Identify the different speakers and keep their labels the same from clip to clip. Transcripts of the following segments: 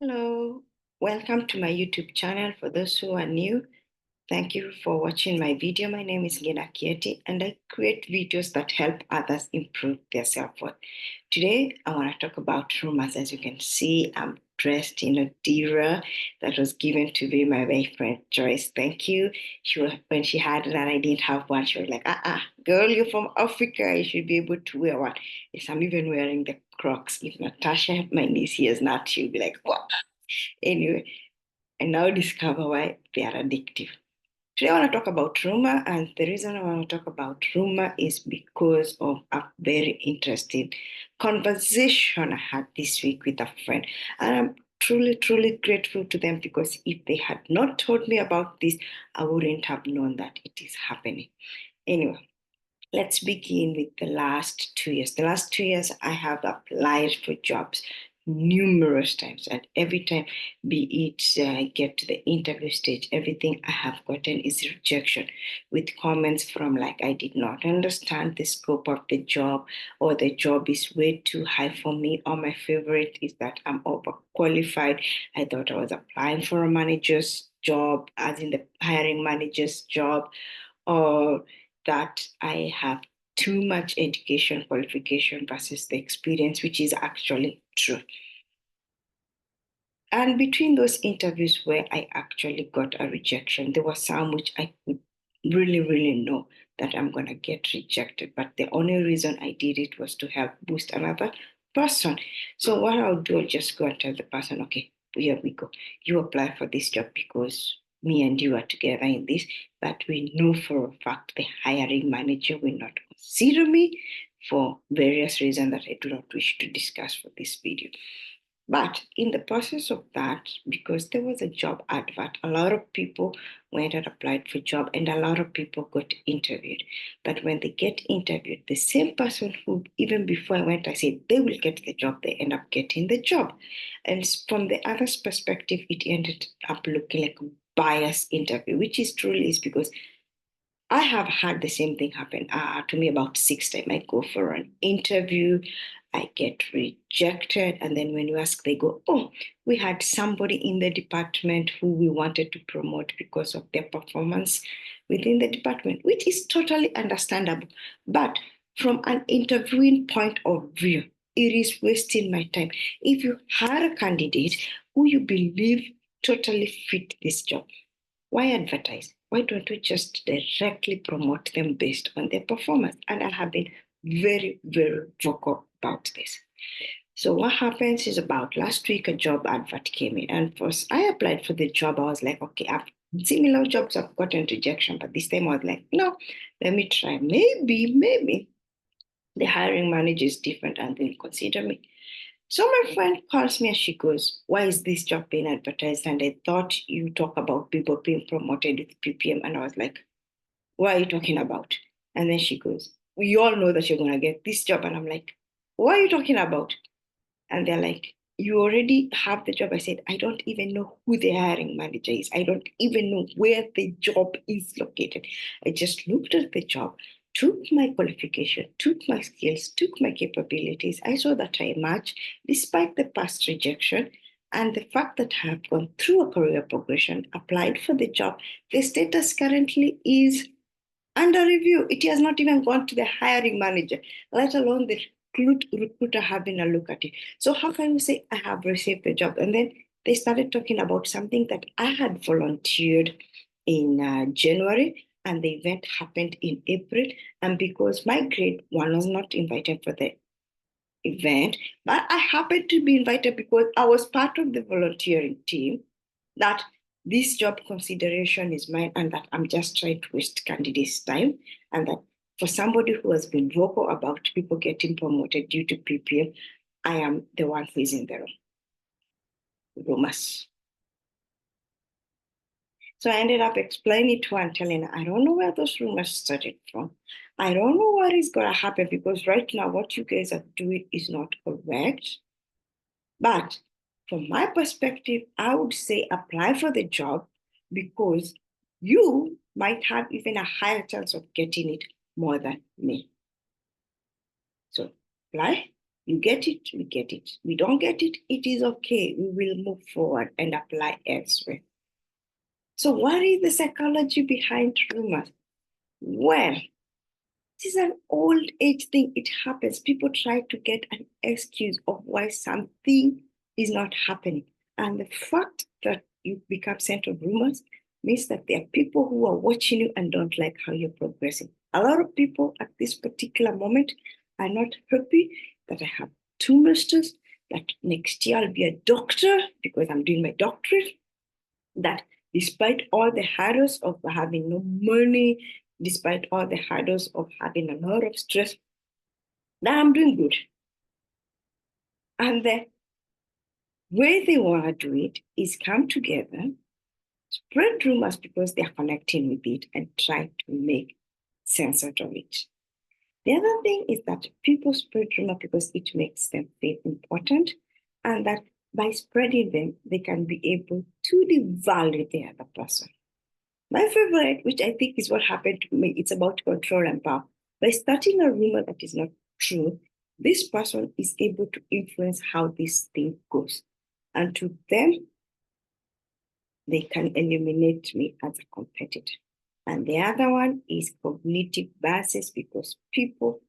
Speaker 1: Hello, welcome to my YouTube channel. For those who are new, thank you for watching my video. My name is Ngina Kieti, and I create videos that help others improve their self-worth. Today, I want to talk about rumors. As you can see, I'm dressed in a dira that was given to me by my friend Joyce. Thank you. When she had that, I didn't have one. She was like, girl, you're from Africa. You should be able to wear one. Yes, I'm even wearing the Crocs. If Natasha, my niece, hears not, she'll be like, what? Anyway, I now discover why they are addictive. Today, I want to talk about rumor, and the reason I want to talk about rumor is because of a very interesting conversation I had this week with a friend. And I'm truly, truly grateful to them because if they had not told me about this, I wouldn't have known that it is happening. Anyway, let's begin with the last 2 years. The last 2 years, I have applied for jobs numerous times, and every time, be it I get to the interview stage, everything I have gotten is rejection with comments from like, I did not understand the scope of the job, or the job is way too high for me, or my favorite is that I'm overqualified. I thought I was applying for a manager's job, as in the hiring manager's job, or that I have too much education qualification versus the experience, which is actually true. And between those interviews where I actually got a rejection, there was some which I could really, really know that I'm going to get rejected. But the only reason I did it was to help boost another person. So what I'll do, I'll just go and tell the person, okay, here we go. You apply for this job because me and you are together in this, but we know for a fact the hiring manager will not consider me for various reasons that I do not wish to discuss for this video. But in the process of that, because there was a job advert, a lot of people went and applied for job, and a lot of people got interviewed. But when they get interviewed, the same person who, even before I went, I said they will get the job, they end up getting the job. And from the other's perspective, it ended up looking like a biased interview, which is truly is because I have had the same thing happen to me about 6 times. I go for an interview, I get rejected, and then when you ask, they go, "Oh, we had somebody in the department who we wanted to promote because of their performance within the department," which is totally understandable. But from an interviewing point of view, it is wasting my time. If you had a candidate who you believe totally fit this job, why advertise? Why don't we just directly promote them based on their performance? And I have been very, very vocal about this. So what happens is about last week, a job advert came in. And first I applied for the job. I was like, okay, I've similar jobs, I've gotten rejection, but this time I was like, no, let me try. Maybe the hiring manager is different and they'll consider me. So my friend calls me and she goes, "Why is this job being advertised? And I thought you talk about people being promoted with PPM." And I was like, "What are you talking about?" And then she goes, "We all know that you're going to get this job." And I'm like, "What are you talking about?" And they're like, "You already have the job." I said, "I don't even know who the hiring manager is. I don't even know where the job is located. I just looked at the job, took my qualification, took my skills, took my capabilities. I saw that I match despite the past rejection. And the fact that I have gone through a career progression, applied for the job, the status currently is under review. It has not even gone to the hiring manager, let alone the recruiter having a look at it. So how can you say I have received the job?" And then they started talking about something that I had volunteered in January, and the event happened in April. And because my grade one was not invited for the event, but I happened to be invited because I was part of the volunteering team, that this job consideration is mine and that I'm just trying to waste candidates' time. And that for somebody who has been vocal about people getting promoted due to PPM, I am the one who is in the rumors. So I ended up explaining to her and telling her, I don't know where those rumors started from. I don't know what is going to happen because right now what you guys are doing is not correct. But from my perspective, I would say apply for the job because you might have even a higher chance of getting it more than me. So apply, You get it, we get it. We don't get it, it is okay. We will move forward and apply elsewhere. So what is the psychology behind rumors? Well, this is an old age thing. It happens. People try to get an excuse of why something is not happening. And the fact that you become center of rumors means that there are people who are watching you and don't like how you're progressing. A lot of people at this particular moment are not happy that I have two masters, that next year I'll be a doctor because I'm doing my doctorate, that despite all the hurdles of having no money, despite all the hurdles of having a lot of stress, that I'm doing good. And the way they want to do it is come together, spread rumors because they're connecting with it, and try to make sense out of it. The other thing is that people spread rumors because it makes them feel important, and that by spreading them, they can be able to devalue the other person. My favorite, which I think is what happened to me, it's about control and power. By starting a rumor that is not true, this person is able to influence how this thing goes. And to them, they can eliminate me as a competitor. And the other one is cognitive biases, because people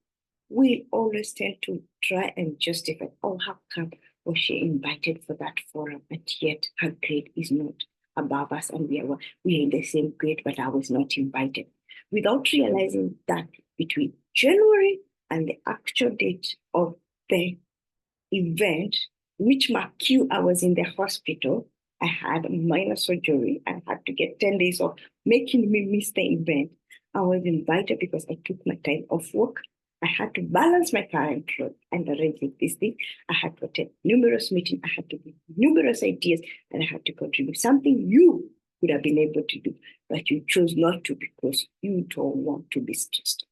Speaker 1: will always tend to try and justify, oh, how come was she invited for that forum, and yet her grade is not above us, and we're in the same grade, but I was not invited, without realizing that between January and the actual date of the event, which marked I was in the hospital. I had minor surgery. I had to get 10 days off, making me miss the event. I was invited because I took my time off work. I had to balance my current load and arrange this thing. I had to attend numerous meetings. I had to give numerous ideas, and I had to contribute something you could have been able to do, but you chose not to because you don't want to be stressed.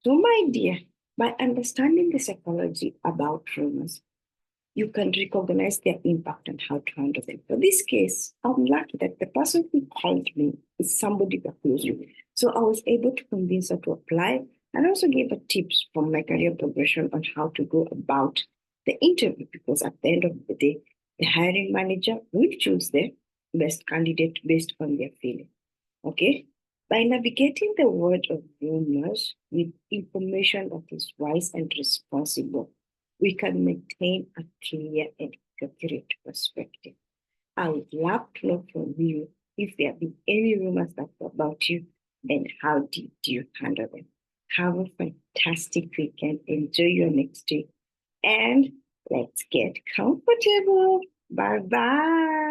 Speaker 1: So, my dear, by understanding the psychology about rumors, you can recognize their impact and how to handle them. For this case, I'm lucky that the person who called me is somebody that knows you. So I was able to convince her to apply, and also gave her tips from my career progression on how to go about the interview, because at the end of the day, the hiring manager will choose the best candidate based on their feeling. Okay? By navigating the world of rumors with information that is wise and responsible, we can maintain a clear and accurate perspective. I would love to know from you if there have been any rumors about you, and how did you handle them. Have a fantastic weekend. Enjoy your next day. And let's get comfortable. Bye-bye.